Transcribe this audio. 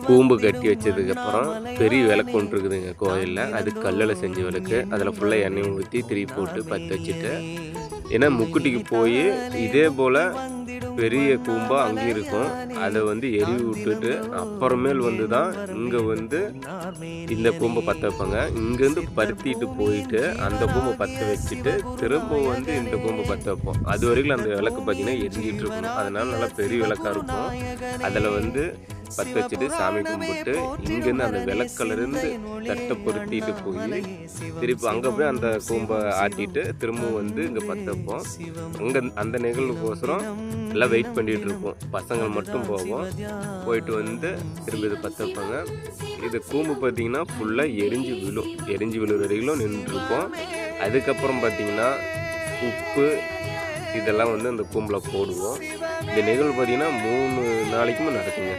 கூம்பு கட்டி வச்சதுக்கப்புறம் பெரிய விளக்கு ஒன்று இருக்குதுங்க கோயிலில். அது கல்லில் செஞ்ச விளக்கு. அதில் ஃபுல்லாக எண்ணெய் ஊற்றி திருப்பி போட்டு பற்ற வச்சுட்டு, ஏன்னா முக்குட்டிக்கு போய் இதே போல் பெரிய கூம்பாக அங்கேயும் இருக்கும். அதை எரிவி விட்டுட்டு அப்புறமேல் தான் இங்கே இந்த கூம்பை பற்ற வைப்பாங்க. இங்கேருந்து பருத்திட்டு போயிட்டு அந்த கூம்பை பற்ற வச்சுட்டு திரும்ப இந்த கூம்பை பற்ற வைப்போம். அது வரைக்கும் அந்த விளக்கு பார்த்திங்கன்னா எரிஞ்சிட்டு இருக்கணும். அதனால நல்லா பெரிய விளக்காக இருக்கும். அதில் பற்ற வச்சுட்டு சாமி கும்பிட்டு இங்கேருந்து அந்த விளக்கிலேருந்து தட்டை பொருத்திட்டு போய் திருப்பி அங்கே போய் அந்த கூம்பை ஆட்டிட்டு திரும்ப இங்கே பற்ற வைப்போம். அங்கே அந்த நிகழ்வுக்கோசரம் எல்லாம் வெயிட் பண்ணிகிட்டு இருப்போம். பசங்கள் மட்டும் போவோம். போயிட்டு திரும்ப இது பற்ற வைப்பாங்க. இது கூம்பு பார்த்திங்கன்னா ஃபுல்லாக எரிஞ்சு விழுற வரைக்கும் நின்றுருப்போம். அதுக்கப்புறம் பார்த்திங்கன்னா உப்பு இதெல்லாம் அந்த கூம்பில் போடுவோம். இந்த நிகழ்வு பார்த்திங்கன்னா 3 நாளைக்குமே நடக்குங்க.